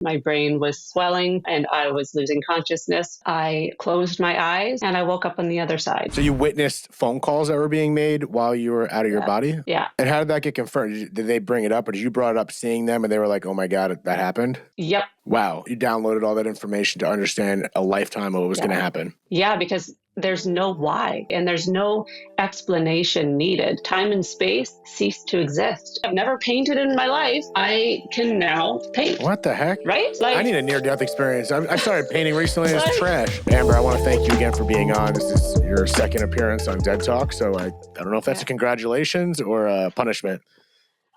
My brain was swelling and I was losing consciousness. I closed my eyes and I woke up on the other side. So you witnessed phone calls that were being made while you were out of your body? Yeah. And how did that get confirmed? Did they bring it up, or did you brought it up seeing them and they were like, oh my God, that happened? Yep. Wow. You downloaded all that information to understand a lifetime of what was going to happen. Yeah, because there's no why and there's no explanation needed. Time and space cease to exist. I've never painted in my life. I can now paint. What the heck? Right? I need a near-death experience. I started painting recently. It's trash. Amber, I want to thank you again for being on. This is your second appearance on Dead Talk, so I don't know if that's a congratulations or a punishment.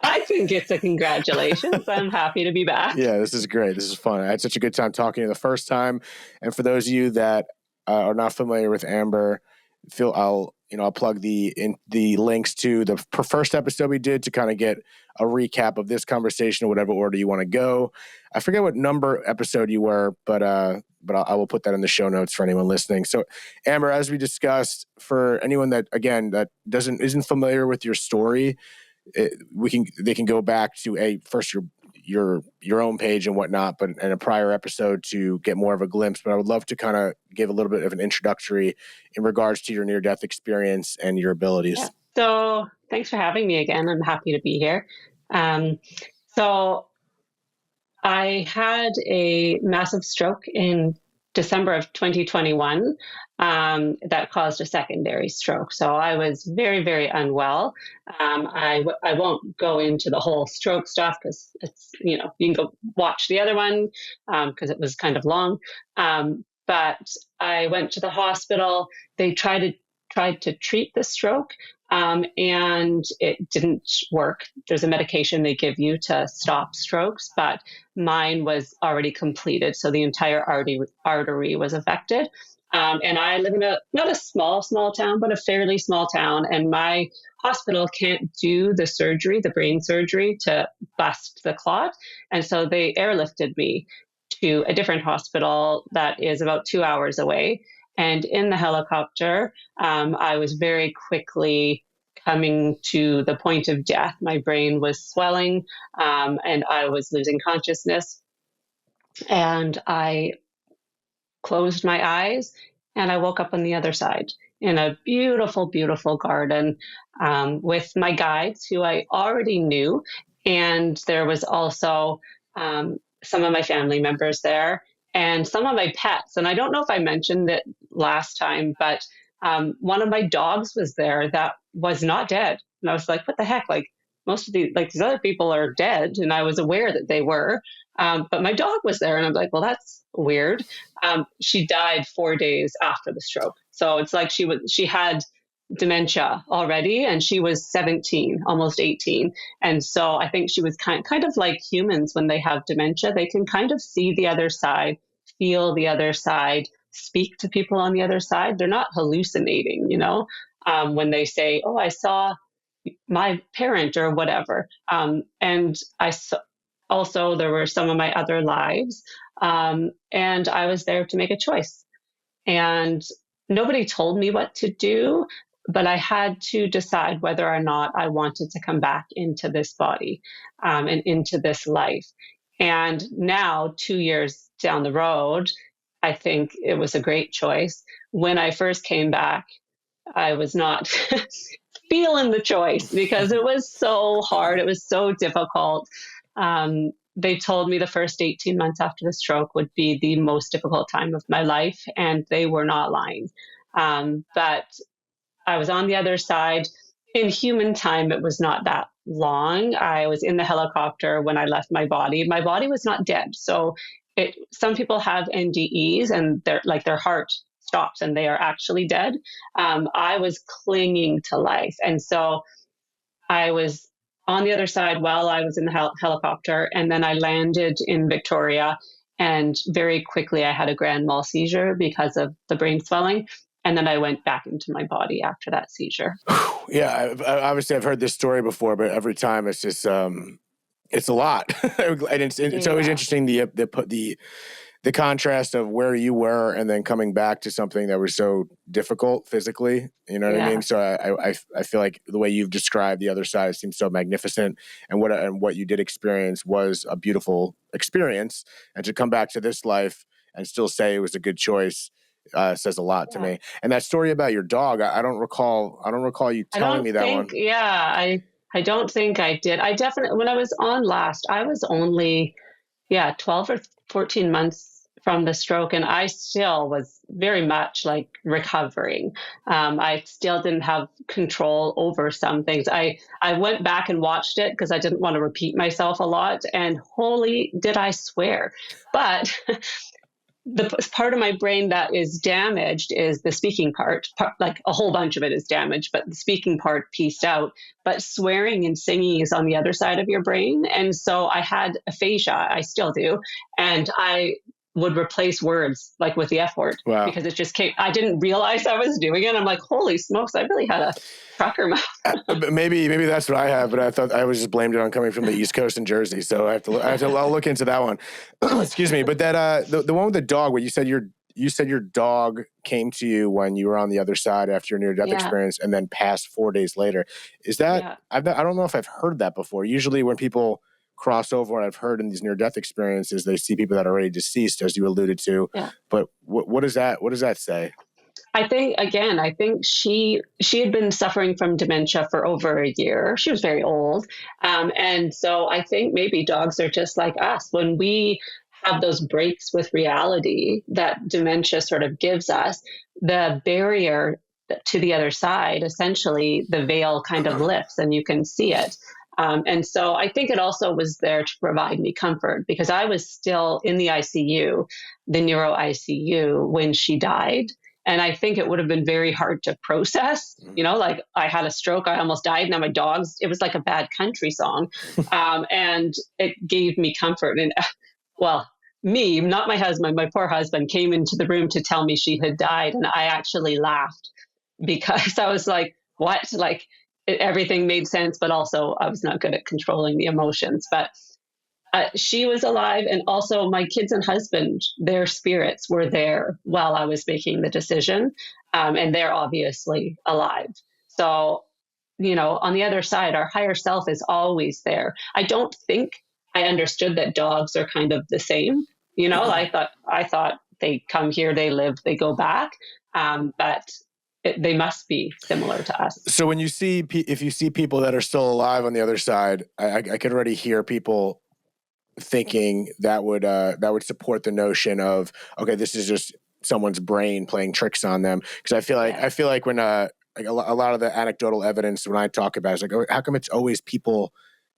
I think it's a congratulations. I'm happy to be back. Yeah, this is great. This is fun. I had such a good time talking to you the first time. And for those of you that are not familiar with Amber, I'll plug the links to the first episode we did to kind of get a recap of this conversation, or whatever order you want to go. I forget what number episode you were, but I will put that in the show notes for anyone listening. So, Amber, as we discussed, for anyone that isn't familiar with your story, they can go back to first your own page and whatnot, but in a prior episode to get more of a glimpse. But I would love to kind of give a little bit of an introductory in regards to your near-death experience and your abilities. Yeah. So thanks for having me again. I'm happy to be here. So I had a massive stroke in December of 2021 that caused a secondary stroke. So I was very, very unwell. I won't go into the whole stroke stuff because it's, you can go watch the other one because it was kind of long. But I went to the hospital. They tried to treat the stroke and it didn't work. There's a medication they give you to stop strokes, but mine was already completed. So the entire artery was affected. And I live in not a small town, but a fairly small town. And my hospital can't do the brain surgery to bust the clot. And so they airlifted me to a different hospital that is about 2 hours away. And in the helicopter, I was very quickly coming to the point of death. My brain was swelling and I was losing consciousness. And I closed my eyes and I woke up on the other side in a beautiful, beautiful garden with my guides who I already knew. And there was also some of my family members there and some of my pets. And I don't know if I mentioned it last time, but one of my dogs was there that was not dead. And I was like, what the heck? Like most of these other people are dead. And I was aware that they were. But my dog was there and I'm like, well, that's weird. She died 4 days after the stroke. So it's like she had dementia already and she was 17, almost 18. And so I think she was kind of like humans when they have dementia, they can kind of see the other side, feel the other side, speak to people on the other side. They're not hallucinating, when they say, oh, I saw my parent or whatever. And I saw, also, there were some of my other lives, and I was there to make a choice. And nobody told me what to do, but I had to decide whether or not I wanted to come back into this body and into this life. And now, 2 years down the road, I think it was a great choice. When I first came back, I was not feeling the choice because it was so hard. It was so difficult. They told me the first 18 months after the stroke would be the most difficult time of my life, and they were not lying. But I was on the other side. In human time, it was not that long. I was in the helicopter when I left my body. My body was not dead. So some people have NDEs and their heart stops and they are actually dead. I was clinging to life. And so I was on the other side while I was in the helicopter. And then I landed in Victoria. And very quickly, I had a grand mal seizure because of the brain swelling. And then I went back into my body after that seizure. Yeah, obviously I've heard this story before, but every time it's just it's a lot, and it's always interesting the the contrast of where you were and then coming back to something that was so difficult physically. You know what I mean? Yeah. So I feel like the way you've described the other side seems so magnificent, and what you did experience was a beautiful experience. And to come back to this life and still say it was a good choice says a lot to Yeah. me. And that story about your dog, I don't recall. I don't recall you I telling don't me that think, one. yeah, I don't think I did. I definitely, when I was on last, I was only, yeah, 12 or 14 months from the stroke, and I still was very much like recovering. I still didn't have control over some things. I went back and watched it because I didn't want to repeat myself a lot, and holy did I swear. But the part of my brain that is damaged is the speaking part, like a whole bunch of it is damaged, but the speaking part pieced out. But swearing and singing is on the other side of your brain. And so I had aphasia, I still do. And I would replace words like with the F word Wow. because it just came. I didn't realize I was doing it. I'm like, holy smokes, I really had a trucker mouth. Maybe that's what I have, but I thought I was just blamed it on coming from the East Coast and Jersey. So I'll look into that one. Excuse me, but that the one with the dog, where you said your dog came to you when you were on the other side after your near death Yeah. experience, and then passed 4 days later. Is that Yeah. I don't know if I've heard that before. Usually, when people cross over, what I've heard in these near death experiences, they see people that are already deceased, as you alluded to. Yeah. But what does that say? I think again, I think she had been suffering from dementia for over a year. She was very old, and so I think maybe dogs are just like us. When we have those breaks with reality that dementia sort of gives us, the barrier to the other side, essentially, the veil kind of lifts, and you can see it. And so I think it also was there to provide me comfort because I was still in the ICU, the neuro ICU, when she died. And I think it would have been very hard to process. Like I had a stroke, I almost died. Now my dogs, it was like a bad country song. And it gave me comfort. And well, me, not my husband, my poor husband came into the room to tell me she had died. And I actually laughed because I was like, what? Like everything made sense, but also I was not good at controlling the emotions. But she was alive, and also my kids and husband, their spirits were there while I was making the decision, and they're obviously alive. So, on the other side, our higher self is always there. I don't think I understood that dogs are kind of the same. I thought they come here, they live, they go back, but they must be similar to us. So when if you see people that are still alive on the other side, I could already hear people thinking that would support the notion of, okay, this is just someone's brain playing tricks on them. Because Yeah, I feel like when like a lot of the anecdotal evidence when I talk about it, it's like, oh, how come it's always people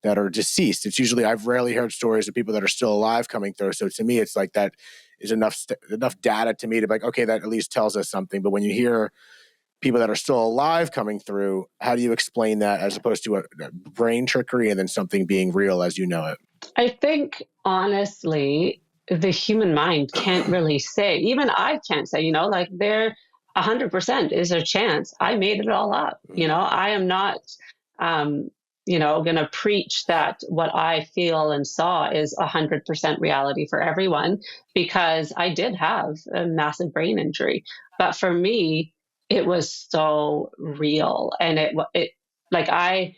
that are deceased? It's usually, I've rarely heard stories of people that are still alive coming through. So to me, it's like that is enough data to me to be like, okay, that at least tells us something. But when you hear people that are still alive coming through, how do you explain that as opposed to a brain trickery and then something being real as you know it? I think honestly, the human mind can't really say. Even I can't say. Like there, 100% is a chance. I made it all up. I am not, um, going to preach that what I feel and saw is 100% reality for everyone because I did have a massive brain injury. But for me, it was so real, and it like I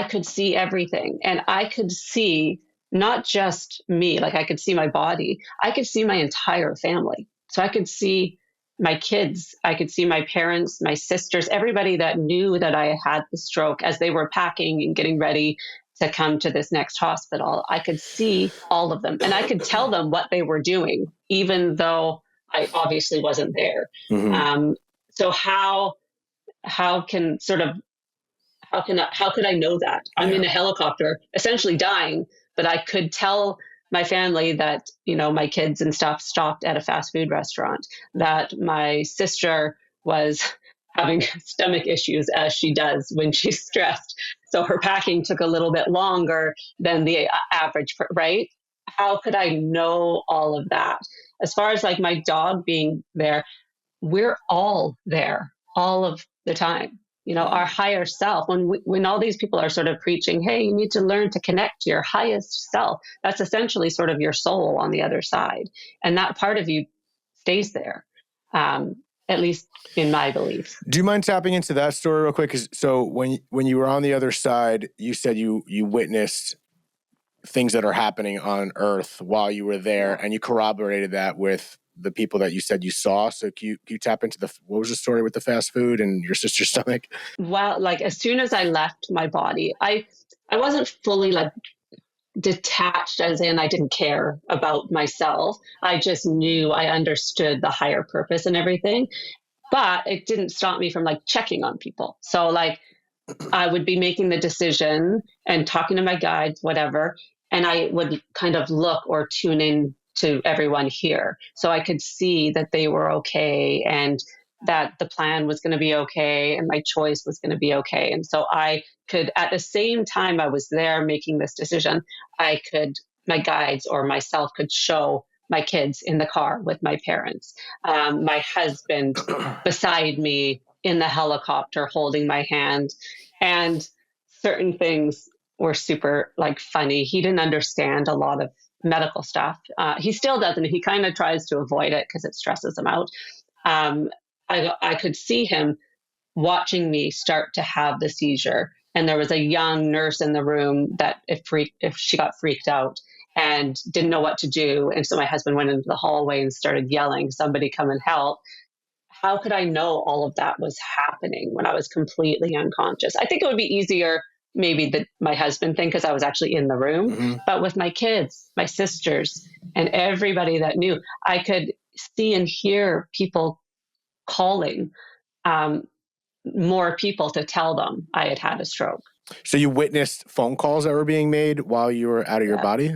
could see everything, and I could see not just me, like I could see my body, I could see my entire family. So I could see my kids, I could see my parents, my sisters, everybody that knew that I had the stroke as they were packing and getting ready to come to this next hospital. I could see all of them and I could tell them what they were doing, even though I obviously wasn't there. Mm-hmm. So how can sort of how could I know that? I'm Yeah. in a helicopter, essentially dying, but I could tell my family that, my kids and stuff stopped at a fast food restaurant, that my sister was having stomach issues as she does when she's stressed. So her packing took a little bit longer than the average, right? How could I know all of that? As far as like my dog being there, we're all there all of the time. our higher self. When all these people are sort of preaching, hey, you need to learn to connect to your highest self, that's essentially sort of your soul on the other side. And that part of you stays there, at least in my beliefs. Do you mind tapping into that story real quick? 'Cause so when you were on the other side, you said you witnessed things that are happening on Earth while you were there, and you corroborated that with the people that you said you saw. So can you tap into what was the story with the fast food and your sister's stomach? Well, like as soon as I left my body, I wasn't fully like detached, as in I didn't care about myself. I just knew, I understood the higher purpose and everything, but it didn't stop me from like checking on people. So like I would be making the decision and talking to my guides, whatever, and I would kind of look or tune in to everyone here. So I could see that they were okay and that the plan was going to be okay and my choice was going to be okay. And so I could, at the same time I was there making this decision, my guides or myself could show my kids in the car with my parents, my husband beside me in the helicopter holding my hand. And certain things were super like funny. He didn't understand a lot of medical stuff. He still doesn't. He kind of tries to avoid it because it stresses him out. Um, I could see him watching me start to have the seizure. And there was a young nurse in the room that if she got freaked out and didn't know what to do. And so my husband went into the hallway and started yelling, somebody come and help. How could I know all of that was happening when I was completely unconscious? I think it would be easier maybe that my husband thing because I was actually in the room, but with my kids, my sisters, and everybody that knew, I could see and hear people calling more people to tell them I had had a stroke. So you witnessed phone calls that were being made while you were out of your body?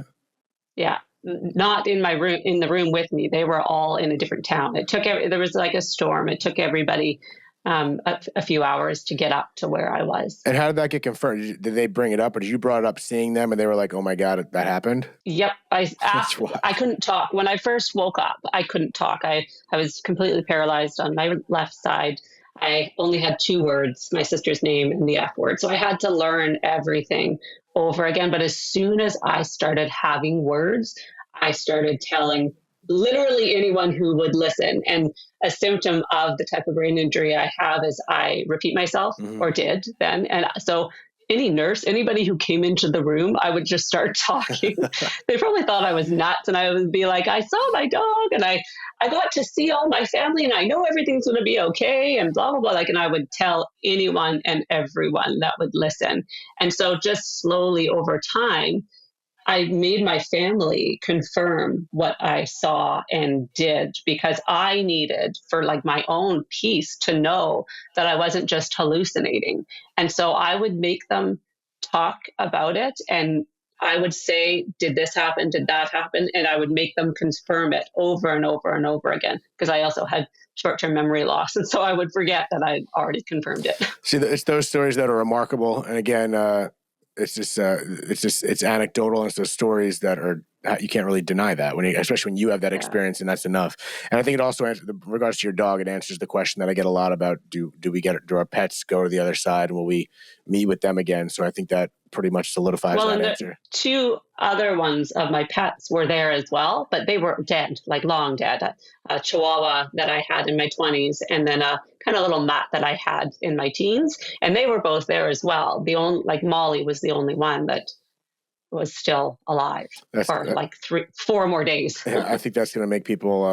Yeah. Not in my room, in the room with me. They were all in a different town. There was like a storm. It took everybody a few hours to get up to where I was. And how did that get confirmed? Did they bring it up, or did you brought it up seeing them and they were like, oh my God, that happened? Yep. I couldn't talk. When I first woke up, I couldn't talk. I was completely paralyzed on my left side. I only had 2 words, my sister's name and the F word. So I had to learn everything over again. But as soon as I started having words, I started telling literally anyone who would listen. And a symptom of the type of brain injury I have is I repeat myself or did then. And so anybody who came into the room, I would just start talking. They probably thought I was nuts. And I would be like, I saw my dog and I got to see all my family and I know everything's going to be okay and blah, blah, blah. And I would tell anyone and everyone that would listen. And so just slowly over time, I made my family confirm what I saw and did because I needed for like my own peace to know that I wasn't just hallucinating. And so I would make them talk about it and I would say, did this happen? Did that happen? And I would make them confirm it over and over and over again because I also had short-term memory loss. And so I would forget that I'd already confirmed it. See, it's those stories that are remarkable. And again, it's anecdotal. And it's those stories that are, you can't really deny that especially when you have that experience and that's enough. And I think it also answers, in regards to your dog, it answers the question that I get a lot about, do our pets go to the other side and will we meet with them again? So I think that pretty much solidifies that answer. 2 other ones of my pets were there as well, but they were dead, like long dead. A Chihuahua that I had in my 20s and then a kind of little mutt that I had in my teens. And they were both there as well. Molly was the only one that was still alive for 4 more days. Yeah, I think that's going to make people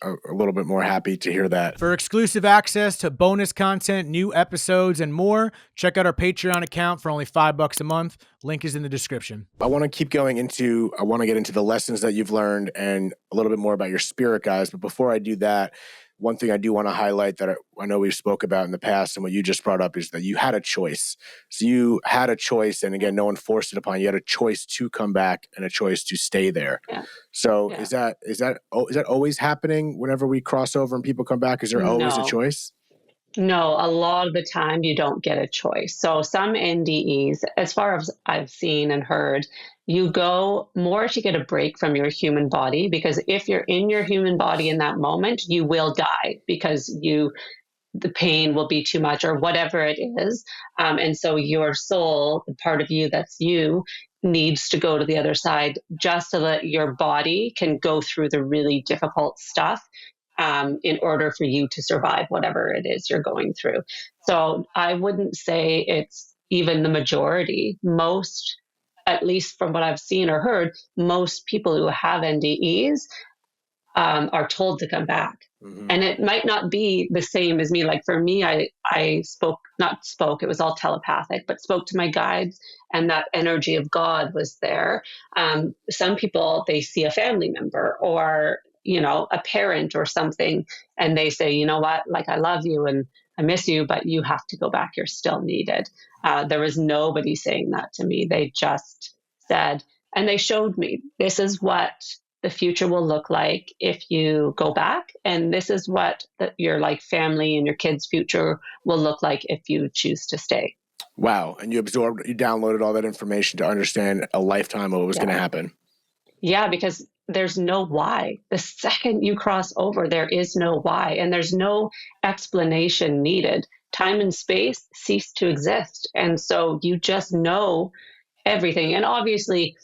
a little bit more happy to hear that. For exclusive access to bonus content, new episodes, and more, check out our Patreon account for only $5 a month. Link is in the description. I want to get into the lessons that you've learned and a little bit more about your spirit guides. But before I do that, one thing I do want to highlight that I know we've spoke about in the past and what you just brought up is that you had a choice. So you had a choice, and again, no one forced it upon you. You had a choice to come back and a choice to stay there. Yeah. So is that always happening whenever we cross over and people come back? Is there always a choice? No, a lot of the time you don't get a choice. So some NDEs, as far as I've seen and heard, you go more to get a break from your human body, because if you're in your human body in that moment, you will die because the pain will be too much or whatever it is. And so your soul, the part of you that's you, needs to go to the other side just so that your body can go through the really difficult stuff in order for you to survive whatever it is you're going through. So I wouldn't say it's even the majority. Most, at least from what I've seen or heard, most people who have NDEs are told to come back. Mm-hmm. And it might not be the same as me. Like for me, I not spoke, it was all telepathic, but spoke to my guides, and that energy of God was there. Some people, they see a family member or, a parent or something, and they say, you know what, like, I love you and I miss you, but you have to go back. You're still needed. There was nobody saying that to me. They just said, and they showed me, this is what the future will look like if you go back. And this is what your like family and your kids' future will look like if you choose to stay. Wow. And you downloaded all that information to understand a lifetime of what was going to happen. Yeah, because there's no why. The second you cross over, there is no why. And there's no explanation needed. Time and space cease to exist. And so you just know everything. And obviously,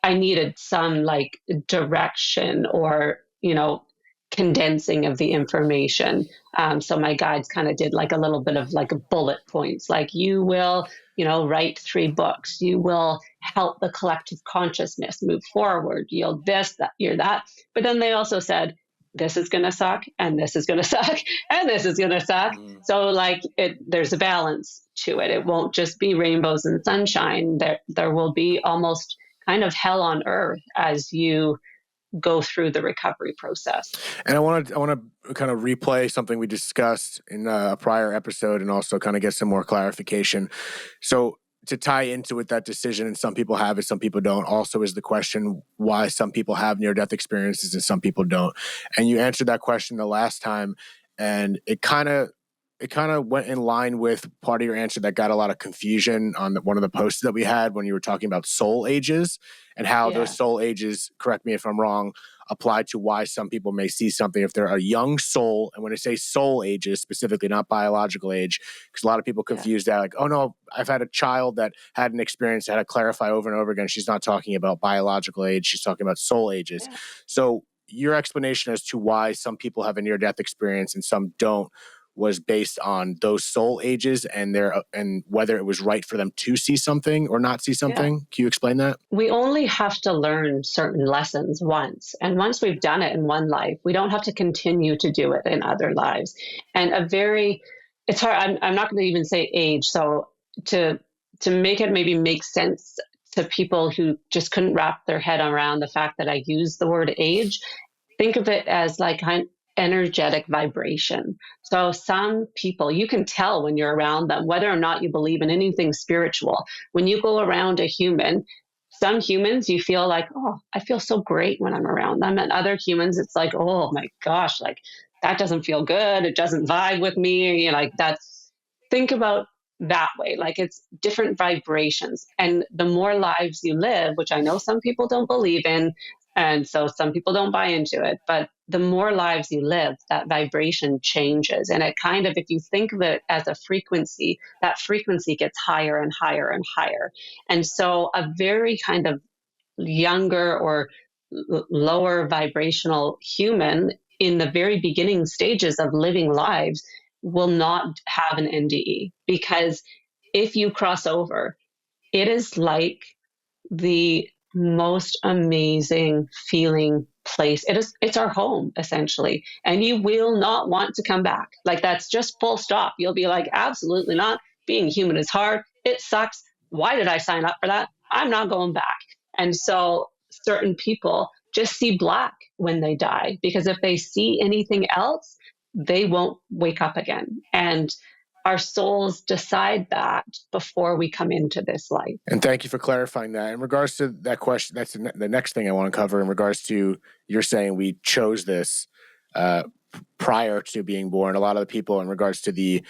I needed some like direction or, condensing of the information. So my guides kind of did like a little bit of like bullet points, like you will, write 3 books. You will help the collective consciousness move forward. You'll this, that, you're that. But then they also said, this is going to suck and this is going to suck and this is going to suck. Mm-hmm. So like there's a balance to it. It won't just be rainbows and sunshine. There will be almost kind of hell on earth as you go through the recovery process. And I want to kind of replay something we discussed in a prior episode and also kind of get some more clarification. So to tie into it, that decision, and some people have it, some people don't, also is the question why some people have near-death experiences and some people don't. And you answered that question the last time, and it kind of went in line with part of your answer that got a lot of confusion on one of the posts that we had when you were talking about soul ages and how those soul ages, correct me if I'm wrong, apply to why some people may see something if they're a young soul. And when I say soul ages, specifically not biological age, because a lot of people confuse that, like, oh no, I've had a child that had an experience that I had to clarify over and over again. She's not talking about biological age. She's talking about soul ages. Yeah. So your explanation as to why some people have a near-death experience and some don't was based on those soul ages and whether it was right for them to see something or not see something. Yeah. Can you explain that? We only have to learn certain lessons once. And once we've done it in one life, we don't have to continue to do it in other lives. And it's hard. I'm not going to even say age. So to make it maybe make sense to people who just couldn't wrap their head around the fact that I use the word age, think of it as like energetic vibration. So some people, you can tell when you're around them, whether or not you believe in anything spiritual. When you go around a human, some humans, you feel like, oh, I feel so great when I'm around them. And other humans, it's like, oh my gosh, like that doesn't feel good. It doesn't vibe with me. Like think about that way. Like it's different vibrations. And the more lives you live, which I know some people don't believe in, and so some people don't buy into it, but the more lives you live, that vibration changes. And it kind of, if you think of it as a frequency, that frequency gets higher and higher and higher. And so a very kind of younger or lower vibrational human in the very beginning stages of living lives will not have an NDE, because if you cross over, it is like the most amazing feeling place. It's our home essentially. And you will not want to come back. Like that's just full stop. You'll be like, absolutely not. Being human is hard. It sucks. Why did I sign up for that? I'm not going back. And so certain people just see black when they die, because if they see anything else, they won't wake up again. And our souls decide that before we come into this life. And thank you for clarifying that. In regards to that question, that's the next thing I want to cover in regards to you're saying we chose this prior to being born. A lot of the people in regards to the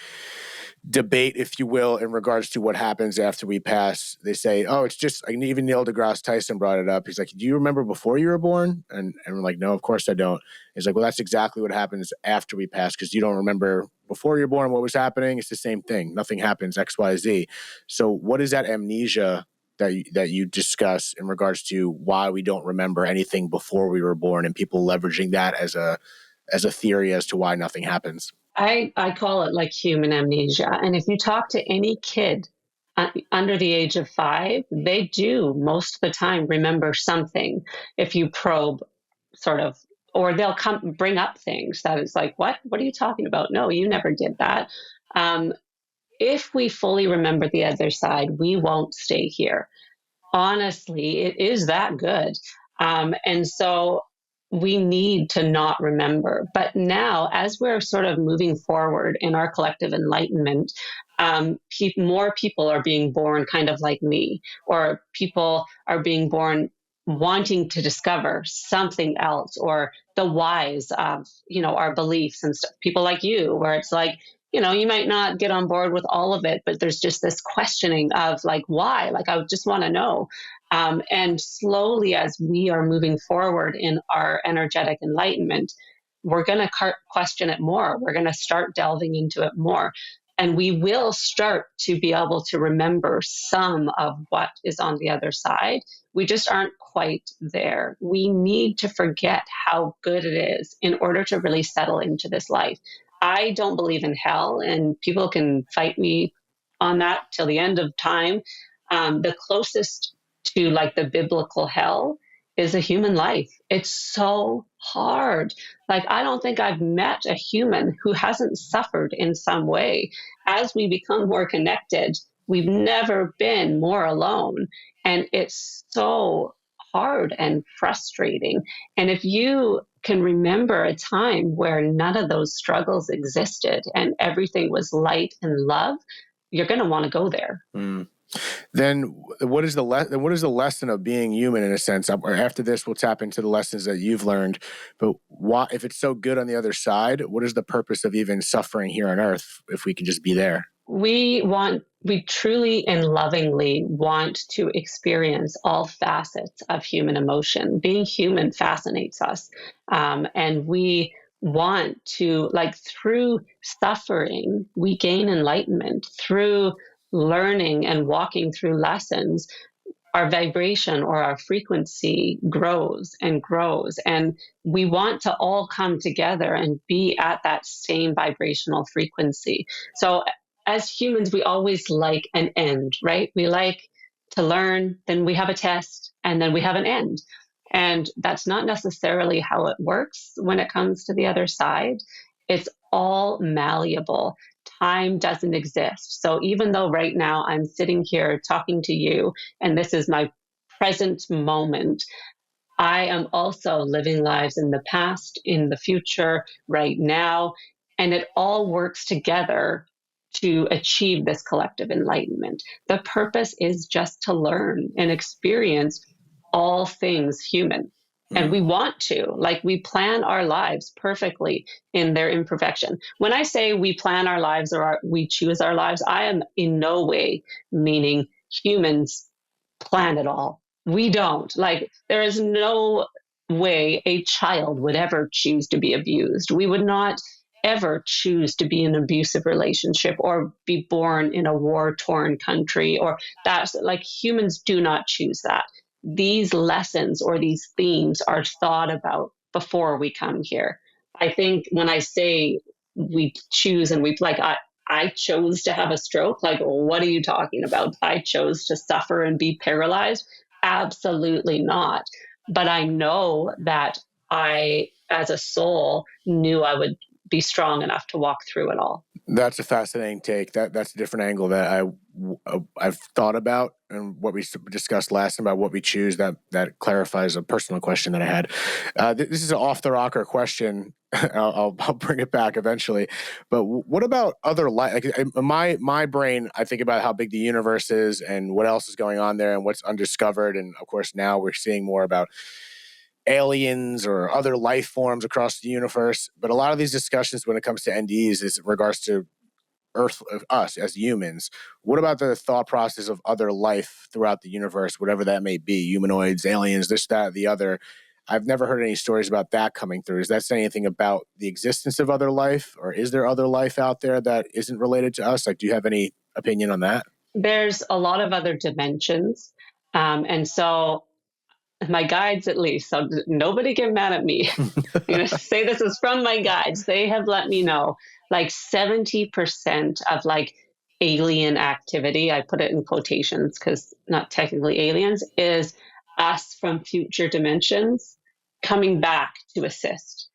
debate, if you will, in regards to what happens after we pass, they say, oh, it's just, like, even Neil deGrasse Tyson brought it up. He's like, do you remember before you were born? And we're like, no, of course I don't. He's like, well, that's exactly what happens after we pass, because you don't remember before you're born, what was happening? It's the same thing. Nothing happens, X, Y, Z. So what is that amnesia that you discuss in regards to why we don't remember anything before we were born, and people leveraging that as a theory as to why nothing happens? I call it like human amnesia. And if you talk to any kid under the age of 5, they do most of the time remember something. If you probe, sort of, or they'll come bring up things that is like, what are you talking about? No, you never did that. Um, if we fully remember the other side, we won't stay here. Honestly, it is that good. And so we need to not remember. But now, as we're sort of moving forward in our collective enlightenment, more people are being born kind of like me, or people are being born wanting to discover something else, or the whys of, our beliefs and stuff. People like you, where it's like, you might not get on board with all of it, but there's just this questioning of like, why? Like, I just want to know. And slowly, as we are moving forward in our energetic enlightenment, we're going to question it more. We're going to start delving into it more. And we will start to be able to remember some of what is on the other side. We just aren't quite there. We need to forget how good it is in order to really settle into this life. I don't believe in hell, and people can fight me on that till the end of time. The closest to like the biblical hell is a human life. It's so hard. Like, I don't think I've met a human who hasn't suffered in some way. As we become more connected, we've never been more alone. And it's so hard and frustrating. And if you can remember a time where none of those struggles existed and everything was light and love, you're going to want to go there. Then what is the lesson of being human, in a sense? After this, we'll tap into the lessons that you've learned. But why, if it's so good on the other side, what is the purpose of even suffering here on Earth if we can just be there? We truly and lovingly want to experience all facets of human emotion. Being human fascinates us. And we want to, like, through suffering, we gain enlightenment. Through learning and walking through lessons, our vibration or our frequency grows and grows. And we want to all come together and be at that same vibrational frequency. So as humans, we always like an end, right? We like to learn, then we have a test, and then we have an end. And that's not necessarily how it works when it comes to the other side. It's all malleable. Time doesn't exist. So even though right now I'm sitting here talking to you, and this is my present moment, I am also living lives in the past, in the future, right now, and it all works together to achieve this collective enlightenment. The purpose is just to learn and experience all things human. And we want to, like, we plan our lives perfectly in their imperfection. When I say we plan our lives or we choose our lives, I am in no way meaning humans plan it all. We don't. Like, there is no way a child would ever choose to be abused. We would not ever choose to be in an abusive relationship or be born in a war-torn country, or that's like, humans do not choose that. These lessons or these themes are thought about before we come here. I think when I say we choose and we, like, I chose to have a stroke. Like, what are you talking about? I chose to suffer and be paralyzed? Absolutely not. But I know that I, as a soul, knew I would be strong enough to walk through it all. That's a fascinating take. That's a different angle that I've thought about, and what we discussed last time about what we choose. That clarifies a personal question that I had. This is an off the rocker question. I'll bring it back eventually. But what about other life? Like, my brain, I think about how big the universe is and what else is going on there and what's undiscovered. And of course, now we're seeing more about aliens or other life forms across the universe. But a lot of these discussions when it comes to NDEs is in regards to Earth, us as humans. What about the thought process of other life throughout the universe, whatever that may be, humanoids, aliens, this, that, the other? I've never heard any stories about that coming through. Does that say anything about the existence of other life, or is there other life out there that isn't related to us? Like, do you have any opinion on that? There's a lot of other dimensions. And so my guides, at least, so nobody get mad at me. I'm going to say this is from my guides. They have let me know like 70% of like alien activity, I put it in quotations because not technically aliens, is us from future dimensions coming back to assist.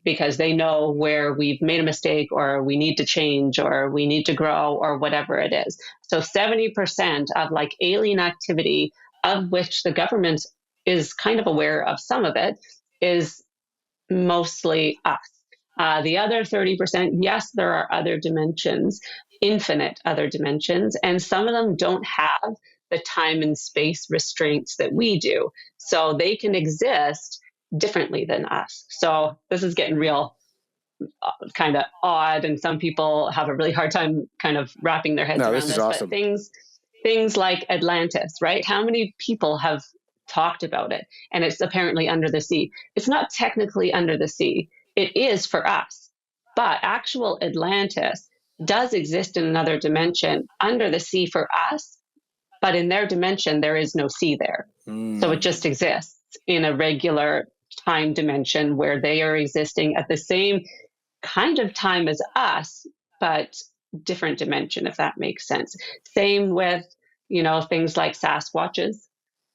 Because they know where we've made a mistake or we need to change or we need to grow or whatever it is. So 70% of like alien activity, of which the government is kind of aware of some of it, is mostly us. The other 30%, yes, there are other dimensions, infinite other dimensions, and some of them don't have the time and space restraints that we do. So they can exist differently than us. So this is getting real kind of odd, and some people have a really hard time kind of wrapping their heads No, around this is this. But awesome. things like Atlantis, right? How many people have talked about it? And it's apparently under the sea. It's not technically under the sea. It is for us, but actual Atlantis does exist in another dimension under the sea for us, but in their dimension there is no sea there. So it just exists in a regular time dimension where they are existing at the same kind of time as us, but different dimension, if that makes sense. Same with, things like Sasquatches.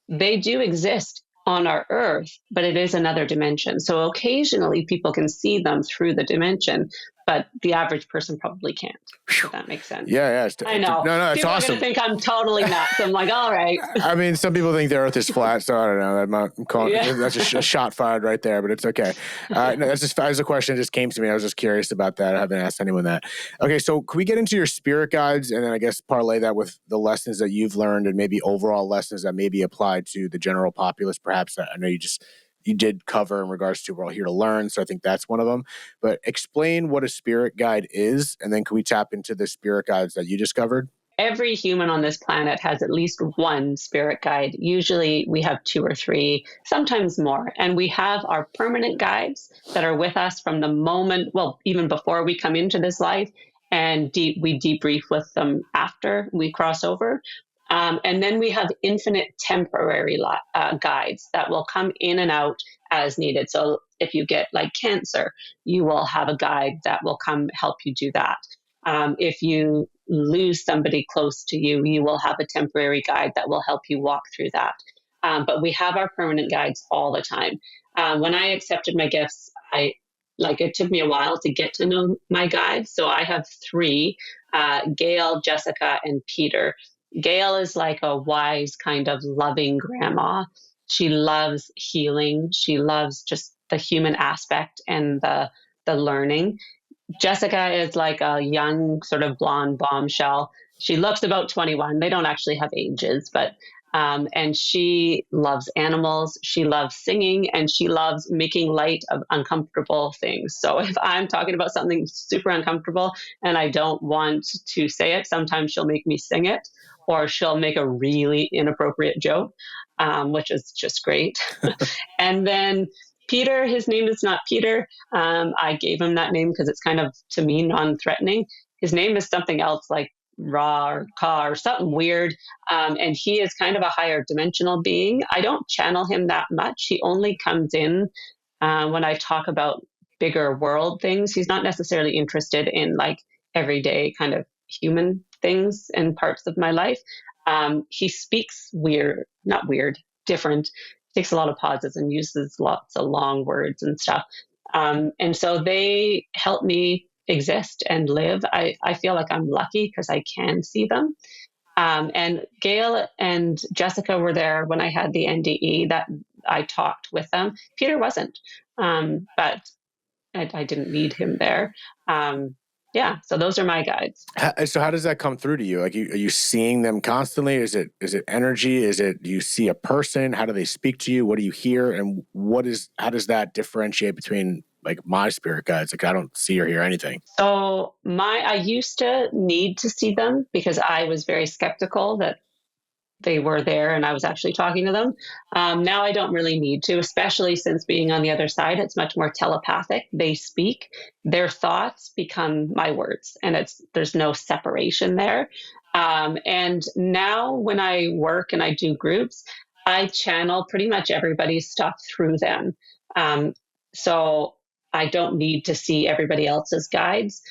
They do exist on our Earth, but it is another dimension. So occasionally people can see them through the dimension, but the average person probably can't. If that makes sense. Yeah. I know. No, it's people awesome. are going to think I'm totally nuts. I'm like, all right. I mean, some people think the Earth is flat, so I don't know. That's a shot fired right there, but it's okay. No, that's a question that just came to me. I was just curious about that. I haven't asked anyone that. Okay, so can we get into your spirit guides and then I guess parlay that with the lessons that you've learned and maybe overall lessons that may be applied to the general populace? Perhaps I know you did cover in regards to we're all here to learn, so I think that's one of them. But explain what a spirit guide is, and then can we tap into the spirit guides that you discovered? Every human on this planet has at least one spirit guide. Usually we have 2 or 3, sometimes more. And we have our permanent guides that are with us from the moment, well, even before we come into this life, and we debrief with them after we cross over. And then we have infinite temporary guides that will come in and out as needed. So if you get like cancer, you will have a guide that will come help you do that. If you lose somebody close to you, you will have a temporary guide that will help you walk through that. But we have our permanent guides all the time. When I accepted my gifts, it took me a while to get to know my guides. So I have 3, Gail, Jessica, and Peter. Gail is like a wise, kind of loving grandma. She loves healing. She loves just the human aspect and the learning. Jessica is like a young, sort of blonde bombshell. She looks about 21. They don't actually have ages, but and she loves animals. She loves singing, and she loves making light of uncomfortable things. So if I'm talking about something super uncomfortable and I don't want to say it, sometimes she'll make me sing it, or she'll make a really inappropriate joke, which is just great. And then Peter, his name is not Peter. I gave him that name because it's kind of, to me, non-threatening. His name is something else like Ra or Ka or something weird. And he is kind of a higher dimensional being. I don't channel him that much. He only comes in when I talk about bigger world things. He's not necessarily interested in like everyday kind of human things and parts of my life. He speaks different, takes a lot of pauses and uses lots of long words and stuff. And so they help me exist and live. I feel like I'm lucky because I can see them. And Gail and Jessica were there when I had the NDE that I talked with them. Peter wasn't, but I didn't need him there. So those are my guides. So how does that come through to you? Like, are you seeing them constantly? Is it energy? Do you see a person? How do they speak to you? What do you hear? And how does that differentiate between like my spirit guides? Like, I don't see or hear anything. So I used to need to see them because I was very skeptical that they were there and I was actually talking to them. Now I don't really need to, especially since being on the other side, it's much more telepathic. They speak, their thoughts become my words, and there's no separation there. And now when I work and I do groups, I channel pretty much everybody's stuff through them. Um, so I don't need to see everybody else's guides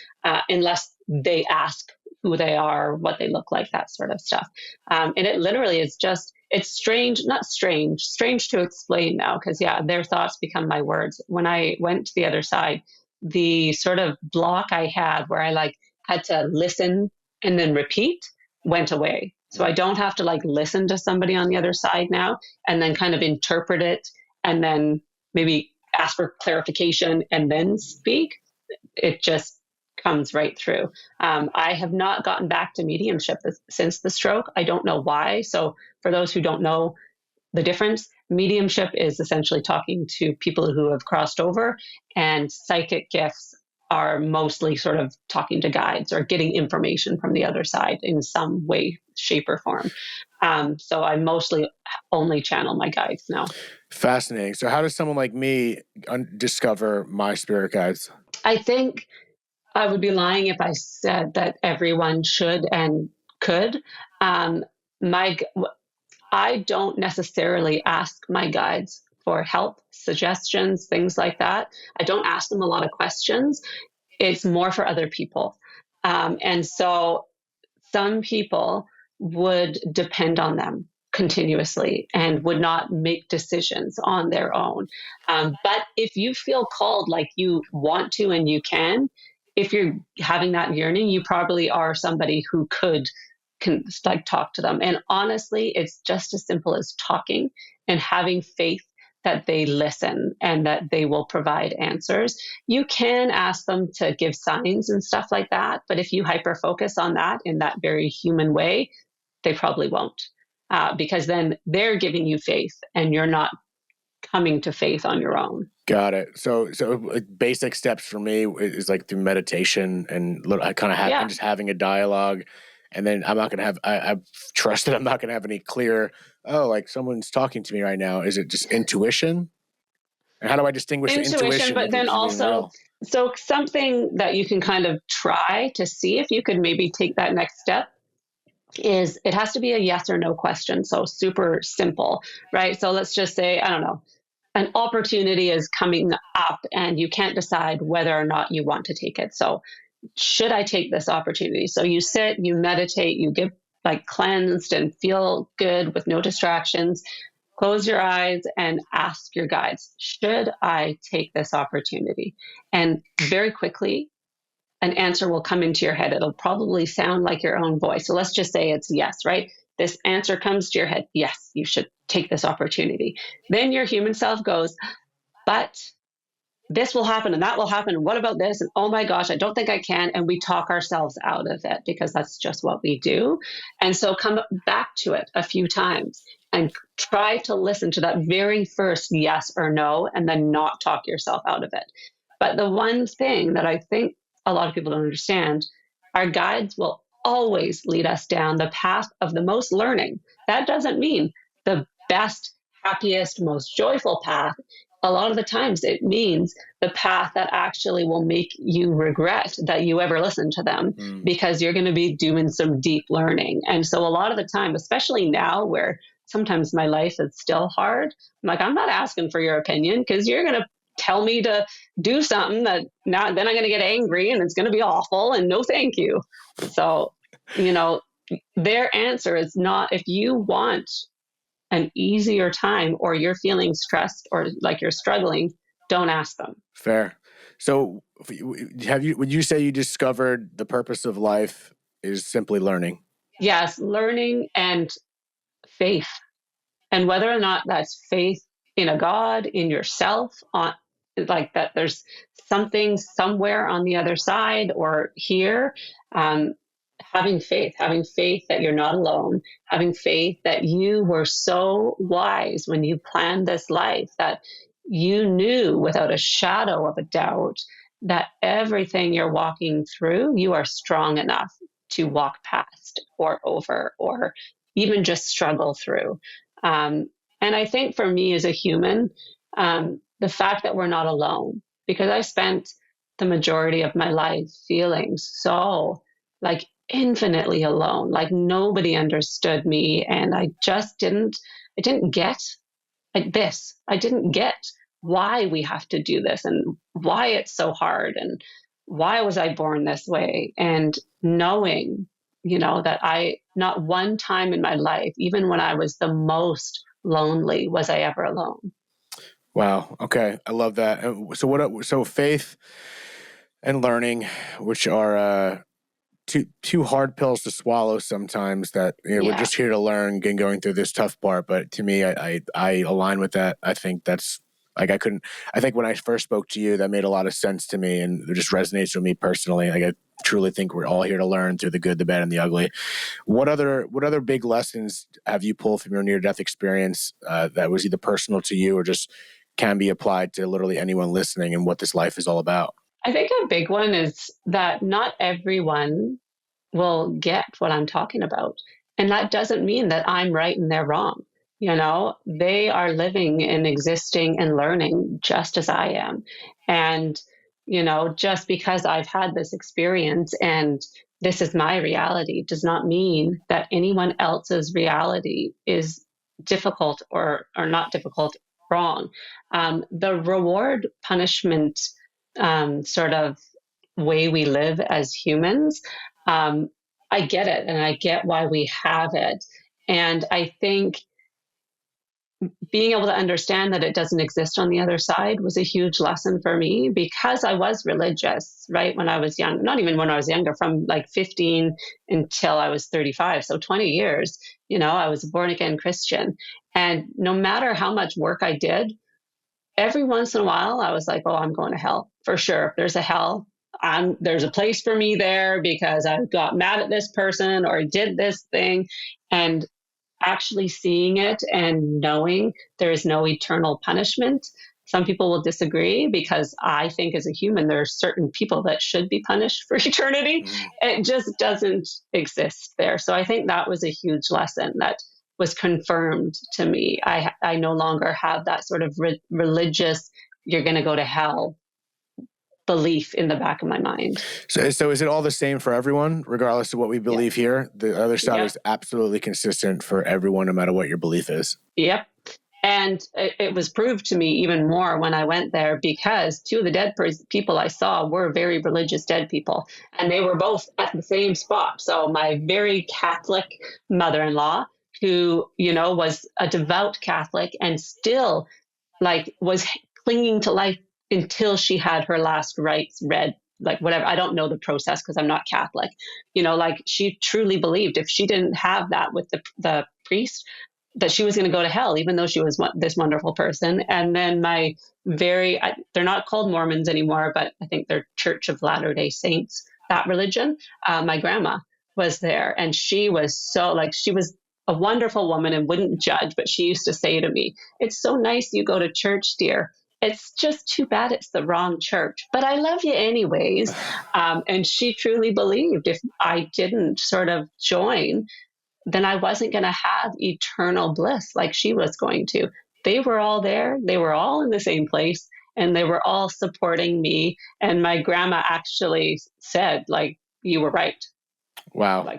unless they ask who they are, what they look like, that sort of stuff. And it literally is just, it's strange, not strange, strange to explain now, because yeah, their thoughts become my words. When I went to the other side, the sort of block I had where I like had to listen and then repeat went away. So I don't have to like listen to somebody on the other side now and then kind of interpret it and then maybe ask for clarification and then speak. It just comes right through. I have not gotten back to mediumship since the stroke. I don't know why. So for those who don't know the difference, mediumship is essentially talking to people who have crossed over, and psychic gifts are mostly sort of talking to guides or getting information from the other side in some way, shape, or form. So I mostly only channel my guides now. Fascinating. So how does someone like me discover my spirit guides? I think I would be lying if I said that everyone should and could. Um, my I don't necessarily ask my guides for help, suggestions, things like that. I don't ask them a lot of questions. It's more for other people. And so some people would depend on them continuously and would not make decisions on their own. But if you feel called, like you want to and you can, if you're having that yearning, you probably are somebody who can like talk to them. And honestly, it's just as simple as talking and having faith that they listen and that they will provide answers. You can ask them to give signs and stuff like that, but if you hyper focus on that in that very human way, they probably won't, because then they're giving you faith and you're not coming to faith on your own. Got it. So basic steps for me is like through meditation and kind of just having a dialogue. And then I'm not going to have, I trust that I'm not going to have any clear, like someone's talking to me right now. Is it just intuition? And how do I distinguish the intuition but then also, so something that you can kind of try to see if you could maybe take that next step is it has to be a yes or no question. So super simple, right? So let's just say, I don't know, an opportunity is coming up and you can't decide whether or not you want to take it. So should I take this opportunity? So you sit, you meditate, you get like cleansed and feel good with no distractions. Close your eyes and ask your guides, should I take this opportunity? And very quickly, an answer will come into your head. It'll probably sound like your own voice. So let's just say it's yes, right? This answer comes to your head. Yes, you should take this opportunity. Then your human self goes, but this will happen and that will happen. And what about this? And oh my gosh, I don't think I can. And we talk ourselves out of it because that's just what we do. And so come back to it a few times and try to listen to that very first yes or no, and then not talk yourself out of it. But the one thing that I think a lot of people don't understand, our guides will always lead us down the path of the most learning. That doesn't mean the best, happiest, most joyful path. A lot of the times it means the path that actually will make you regret that you ever listened to them, because you're going to be doing some deep learning. And so a lot of the time, especially now where sometimes my life is still hard, I'm like, I'm not asking for your opinion because you're going to tell me to do something that now then I'm going to get angry and it's going to be awful and no thank you. So, their answer is not, if you want an easier time or you're feeling stressed or like you're struggling, don't ask them. Fair. So would you say you discovered the purpose of life is simply learning? Yes, learning and faith. And whether or not that's faith in a God, in yourself, on like that there's something somewhere on the other side or here, having faith that you're not alone, having faith that you were so wise when you planned this life, that you knew without a shadow of a doubt that everything you're walking through, you are strong enough to walk past or over or even just struggle through. And I think for me as a human, the fact that we're not alone, because I spent the majority of my life feeling so like infinitely alone, like nobody understood me. And I didn't get like this. I didn't get why we have to do this and why it's so hard and why was I born this way? And knowing, that not one time in my life, even when I was the most lonely, was I ever alone. Wow. Okay. I love that. So faith and learning, which are two hard pills to swallow sometimes, that we're Yeah. just here to learn and going through this tough part. But to me, I align with that. I think that's like I think when I first spoke to you, that made a lot of sense to me, and it just resonates with me personally. Like I truly think we're all here to learn through the good, the bad, and the ugly. What other big lessons have you pulled from your near death experience that was either personal to you or just can be applied to literally anyone listening, and what this life is all about? I think a big one is that not everyone will get what I'm talking about. And that doesn't mean that I'm right and they're wrong. They are living and existing and learning just as I am. And, just because I've had this experience and this is my reality does not mean that anyone else's reality is difficult or not difficult, wrong. The reward punishment sort of way we live as humans, um, I get it and I get why we have it. And I think being able to understand that it doesn't exist on the other side was a huge lesson for me because I was religious, right? When I was young, not even when I was younger, from like 15 until I was 35. So 20 years, I was a born again Christian. And no matter how much work I did, every once in a while, I was like, oh, I'm going to hell for sure. If there's a hell, there's a place for me there because I got mad at this person or did this thing. And actually seeing it and knowing there is no eternal punishment. Some people will disagree because I think as a human, there are certain people that should be punished for eternity. It just doesn't exist there. So I think that was a huge lesson that was confirmed to me. I no longer have that sort of religious, you're going to go to hell belief in the back of my mind. So is it all the same for everyone, regardless of what we believe here? The other side is absolutely consistent for everyone, no matter what your belief is. Yep. And it was proved to me even more when I went there because two of the dead people I saw were very religious dead people. And they were both at the same spot. So my very Catholic mother-in-law, who, was a devout Catholic and still was clinging to life until she had her last rites read, like whatever. I don't know the process because I'm not Catholic. She truly believed if she didn't have that with the priest, that she was going to go to hell, even though she was this wonderful person. And then they're not called Mormons anymore, but I think they're Church of Latter-day Saints, that religion. My grandma was there and she was she was a wonderful woman and wouldn't judge, but she used to say to me, it's so nice you go to church, dear. It's just too bad it's the wrong church, but I love you anyways. And she truly believed if I didn't sort of join, then I wasn't going to have eternal bliss like she was going to. They were all there. They were all in the same place and they were all supporting me. And my grandma actually said, you were right. Wow.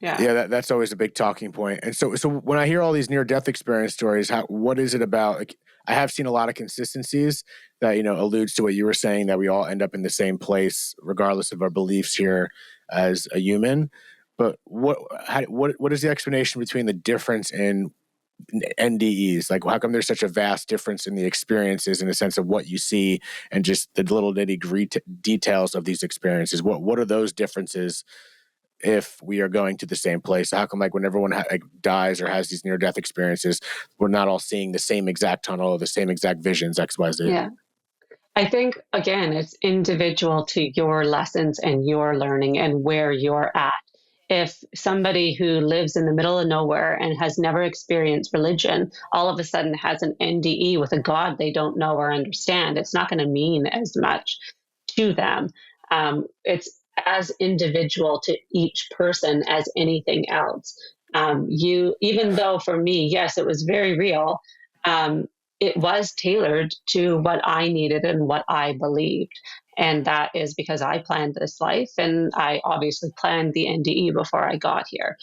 Yeah, that's always a big talking point. And so when I hear all these near-death experience stories, what is it about? Like, I have seen a lot of consistencies that, alludes to what you were saying, that we all end up in the same place, regardless of our beliefs here as a human. But what is the explanation between the difference in NDEs? Like, how come there's such a vast difference in the experiences in the sense of what you see and just the little nitty-gritty details of these experiences? What are those differences if we are going to the same place? How come when everyone dies or has these near-death experiences, we're not all seeing the same exact tunnel or the same exact visions, X, Y, Z? Yeah. I think, again, it's individual to your lessons and your learning and where you're at. If somebody who lives in the middle of nowhere and has never experienced religion all of a sudden has an NDE with a God they don't know or understand, it's not going to mean as much to them. It's as individual to each person as anything else. Even though for me, yes, it was very real, it was tailored to what I needed and what I believed. And that is because I planned this life, and I obviously planned the NDE before I got here.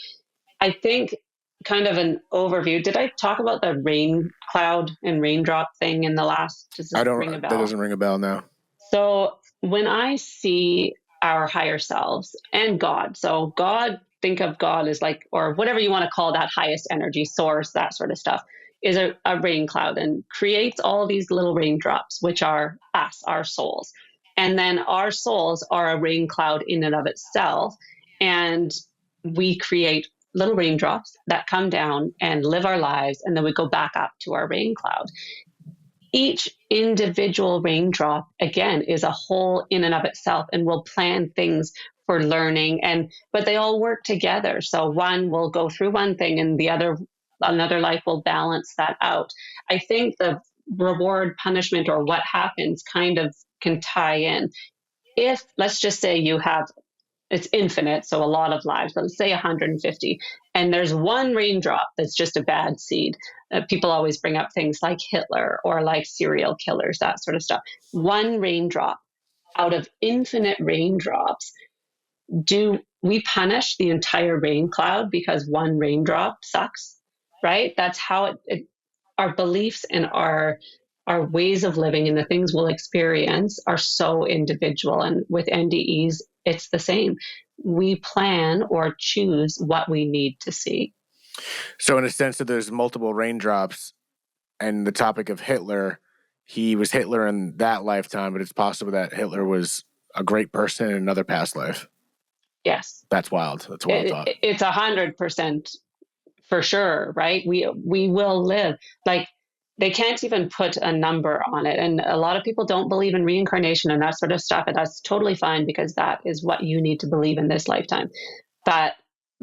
I think, kind of an overview. Did I talk about the rain cloud and raindrop thing in the last? Does I this ring a don't. That bell? doesn't ring a bell now. So when I see our higher selves and God, so God, think of God as like, or whatever you want to call that highest energy source, that sort of stuff, is a rain cloud and creates all these little raindrops, which are us, our souls. And then our souls are a rain cloud in and of itself. And we create little raindrops that come down and live our lives. And then we go back up to our rain cloud. Each individual raindrop, again, is a whole in and of itself, and will plan things for learning, but they all work together. So one will go through one thing and another life will balance that out. I think the reward, punishment, or what happens kind of can tie in. If, let's just say, it's infinite, so a lot of lives, let's say 150, and there's one raindrop that's just a bad seed. People always bring up things like Hitler or like serial killers, that sort of stuff. One raindrop out of infinite raindrops, do we punish the entire rain cloud because one raindrop sucks? Right? That's how our beliefs and our ways of living and the things we'll experience are so individual. And with NDEs, it's the same. We plan or choose what we need to see. So, in a sense that there's multiple raindrops, and the topic of Hitler, he was Hitler in that lifetime, but it's possible that Hitler was a great person in another past life. Yes. That's wild. That's a wild thought. It's 100% for sure, right? We will live. Like, they can't even put a number on it. And a lot of people don't believe in reincarnation and that sort of stuff. And that's totally fine, because that is what you need to believe in this lifetime. But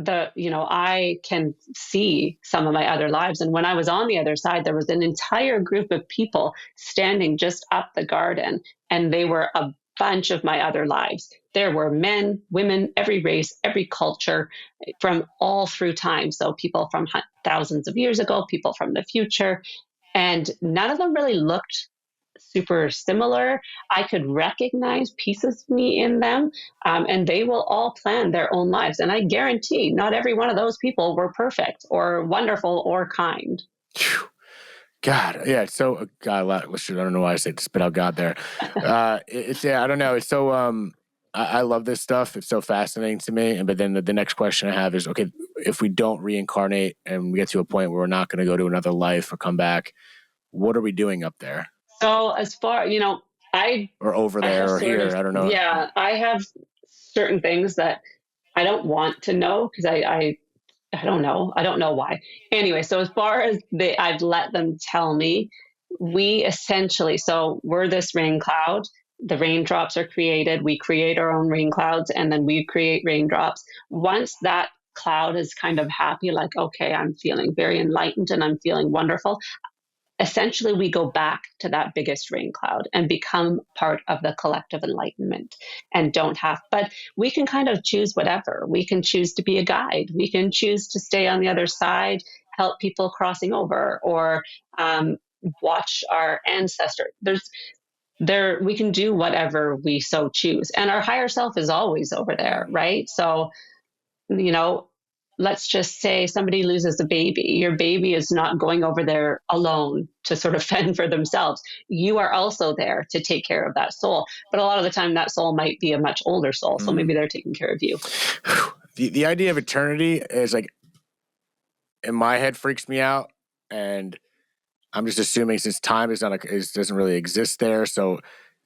I can see some of my other lives. And when I was on the other side, there was an entire group of people standing just up the garden, and they were a bunch of my other lives. There were men, women, every race, every culture, from all through time. So people from thousands of years ago, people from the future, and none of them really looked super similar. I could recognize pieces of me in them, and they will all plan their own lives. And I guarantee not every one of those people were perfect or wonderful or kind. God, yeah. So, God, I don't know why I said spit out God there. I don't know. It's so, I love this stuff. It's so fascinating to me. But then the next question I have is, okay, if we don't reincarnate and we get to a point where we're not going to go to another life or come back, what are we doing up there? So as far, or over there or here, I don't know. Yeah, I have certain things that I don't want to know, because I don't know. I don't know why. Anyway, so as far as I've let them tell me, we're this rain cloud. The raindrops are created. We create our own rain clouds, and then we create raindrops. Once that cloud is kind of happy, like, okay, I'm feeling very enlightened and I'm feeling wonderful, essentially we go back to that biggest rain cloud and become part of the collective enlightenment, and but we can kind of choose whatever. We can choose to be a guide. We can choose to stay on the other side, help people crossing over, or watch our ancestors. We can do whatever we so choose. And our higher self is always over there, right? So, let's just say somebody loses a baby. Your baby is not going over there alone to sort of fend for themselves. You are also there to take care of that soul. But a lot of the time, that soul might be a much older soul. So maybe they're taking care of you. The idea of eternity is, like, in my head, freaks me out. And I'm just assuming, since time doesn't really exist there, so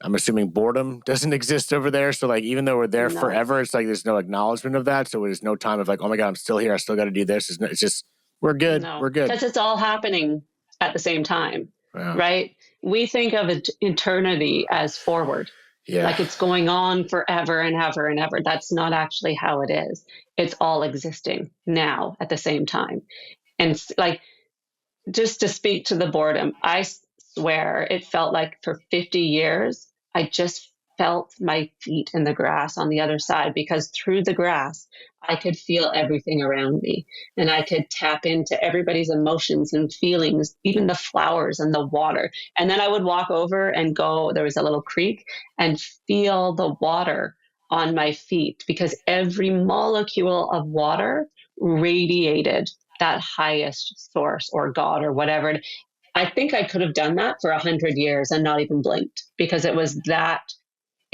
I'm assuming boredom doesn't exist over there. So, like, even though we're there forever, it's like there's no acknowledgement of that. So there's no time of like, oh my God, I'm still here. I still got to do this. It's just, we're good. No, we're good. Because it's all happening at the same time, right? We think of eternity as forward. Yeah. Like it's going on forever and ever and ever. That's not actually how it is. It's all existing now at the same time. And like, just to speak to the boredom, I swear it felt like for 50 years, I just felt my feet in the grass on the other side, because through the grass, I could feel everything around me, and I could tap into everybody's emotions and feelings, even the flowers and the water. And then I would walk over and go, there was a little creek, and feel the water on my feet, because every molecule of water radiated that highest source or God or whatever. I think I could have done that for 100 years and not even blinked, because it was that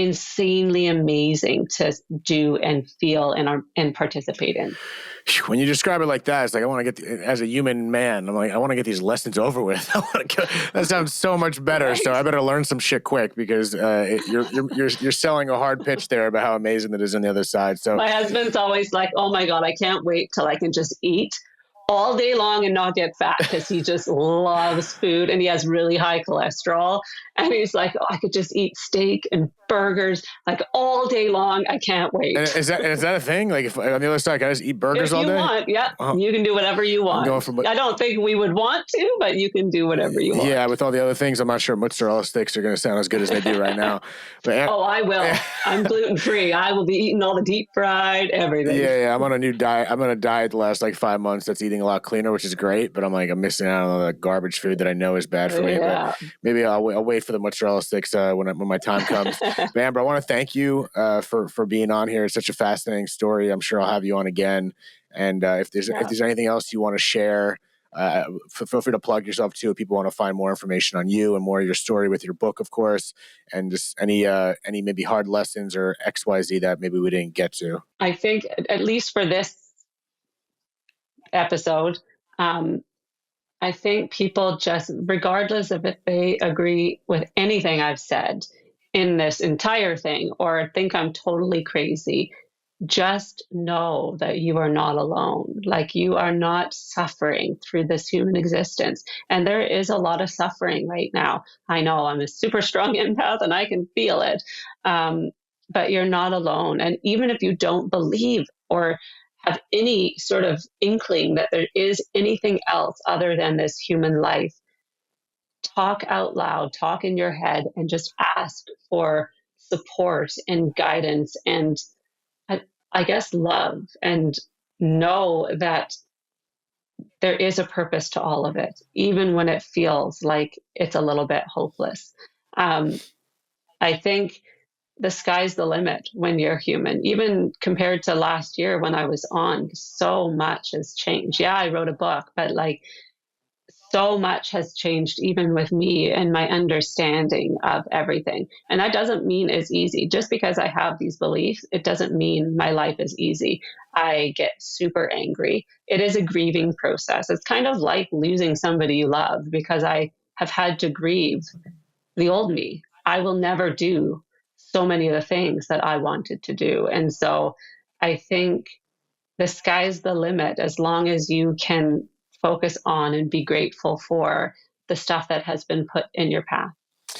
insanely amazing to do and feel and participate in. When you describe it like that, it's like, I want to get, as a human man, I'm like, I want to get these lessons over with. That sounds so much better. Right? So I better learn some shit quick, because you're selling a hard pitch there about how amazing that is on the other side. So my husband's always like, oh my God, I can't wait till I can just eat all day long and not get fat, because he just loves food and he has really high cholesterol. And he's like, oh, I could just eat steak and burgers like all day long. I can't wait. And is that a thing? Like, if on the other side, I just eat burgers all day? If you want, yeah, you can do whatever you want. I don't think we would want to, but you can do whatever you want. Yeah, with all the other things, I'm not sure mozzarella sticks are going to sound as good as they do right now. But oh, I will. I'm gluten-free. I will be eating all the deep fried, everything. Yeah, I'm on a new diet. I'm on a diet the last 5 months that's eating a lot cleaner, which is great. But I'm missing out on all the garbage food that I know is bad for me. But maybe I'll wait for the mozzarella sticks when my time comes. But Amber, I want to thank you for being on here. It's such a fascinating story. I'm sure I'll have you on again. And if there's anything else you want to share, feel free to plug yourself too. If people want to find more information on you and more of your story with your book, of course, and just any maybe hard lessons or XYZ that maybe we didn't get to. I think, at least for this episode, I think people just, regardless of if they agree with anything I've said in this entire thing or think I'm totally crazy, just know that you are not alone. Like, you are not suffering through this human existence. And there is a lot of suffering right now. I know I'm a super strong empath and I can feel it. But you're not alone. And even if you don't believe or have any sort of inkling that there is anything else other than this human life, talk out loud, talk in your head, and just ask for support and guidance and, I guess, love, and know that there is a purpose to all of it, even when it feels like it's a little bit hopeless. I think the sky's the limit when you're human, even compared to last year when I was on. So much has changed. Yeah, I wrote a book, but so much has changed even with me and my understanding of everything. And that doesn't mean it's easy. Just because I have these beliefs, it doesn't mean my life is easy. I get super angry. It is a grieving process. It's kind of like losing somebody you love, because I have had to grieve the old me. I will never do so many of the things that I wanted to do. And so I think the sky's the limit, as long as you can focus on and be grateful for the stuff that has been put in your path.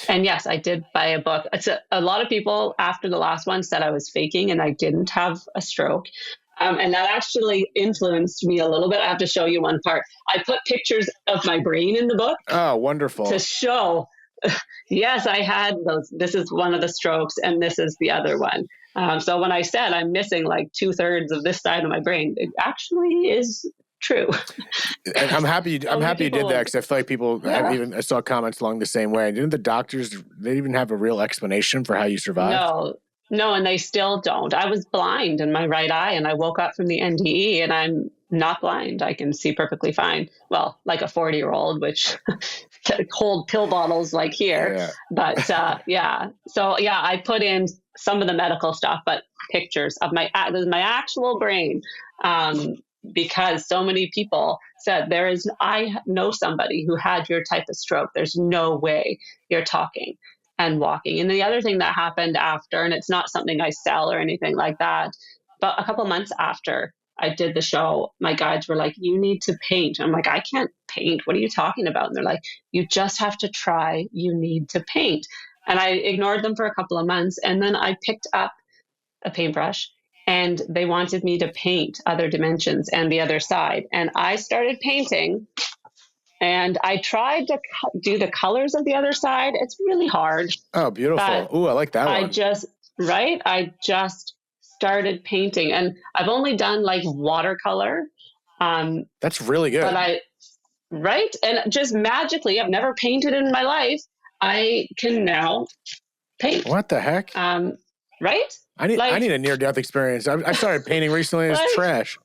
And yes, I did buy a book. A lot of people after the last one said I was faking and I didn't have a stroke. And that actually influenced me a little bit. I have to show you one part. I put pictures of my brain in the book. Oh, wonderful. To show, yes, I had those. This is one of the strokes and this is the other one. So when I said I'm missing 2/3 of this side of my brain, it actually is true. And I'm happy you did that, because I feel like people I saw comments along the same way. Didn't the doctors, they even have a real explanation for how you survived? No, and they still don't. I was blind in my right eye, and I woke up from the NDE, and I'm not blind. I can see perfectly fine. Well, like a 40-year-old, which hold pill bottles like here. Yeah. But yeah. So yeah, I put in some of the medical stuff, but pictures of my actual brain. Because so many people said I know somebody who had your type of stroke. There's no way you're talking and walking. And the other thing that happened after, and it's not something I sell or anything like that, but a couple months after I did the show, my guides were like, you need to paint. I'm like, I can't paint. What are you talking about? And they're like, you just have to try. You need to paint. And I ignored them for a couple of months. And then I picked up a paintbrush, and they wanted me to paint other dimensions and the other side. And I started painting, And I tried to do the colors of the other side. It's really hard. Oh, beautiful. Ooh, I like that one. I just started painting, and I've only done like watercolor. That's really good. But and just magically, I've never painted in my life. I can now paint. What the heck? Right? I need a near-death experience. I started painting recently. It's trash.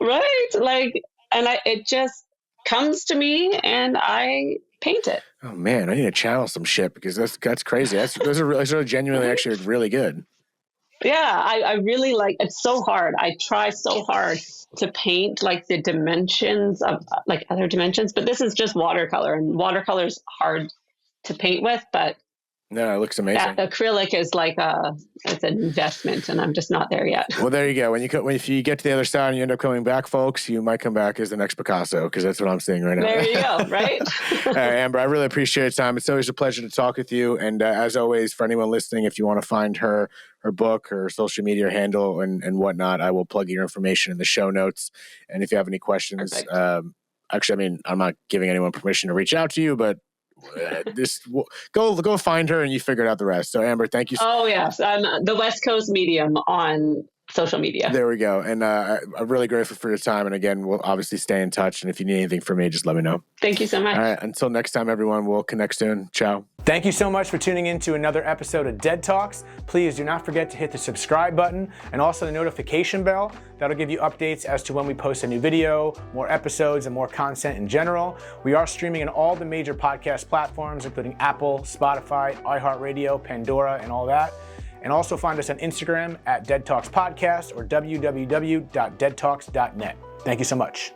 Right? It just comes to me, and I paint it. Oh man, I need to channel some shit because that's crazy. Those are genuinely actually really good. Yeah, I really like. It's so hard. I try so hard to paint like the dimensions of like other dimensions, but this is just watercolor, and watercolor is hard to paint with. But no, it looks amazing. Acrylic is like it's an investment, and I'm just not there yet. Well, there you go. If you get to the other side and you end up coming back, folks, you might come back as the next Picasso, because that's what I'm seeing right now. There you go. Right. All right, Amber, I really appreciate your time. It's always a pleasure to talk with you. And as always, for anyone listening, if you want to find her book, her social media handle, and whatnot, I will plug your information in the show notes. And if you have any questions, actually, I mean, I'm not giving anyone permission to reach out to you, but go find her and you figure out the rest. So Amber, thank you. Oh yes, I'm the West Coast Medium on social media. There we go. And I'm really grateful for your time. And again, we'll obviously stay in touch. And if you need anything from me, just let me know. Thank you so much. All right. Until next time, everyone, we'll connect soon. Ciao. Thank you so much for tuning in to another episode of Dead Talks. Please do not forget to hit the subscribe button and also the notification bell. That'll give you updates as to when we post a new video, more episodes, and more content in general. We are streaming on all the major podcast platforms, including Apple, Spotify, iHeartRadio, Pandora, and all that. And also find us on Instagram at Dead Talks Podcast or www.deadtalks.net. Thank you so much.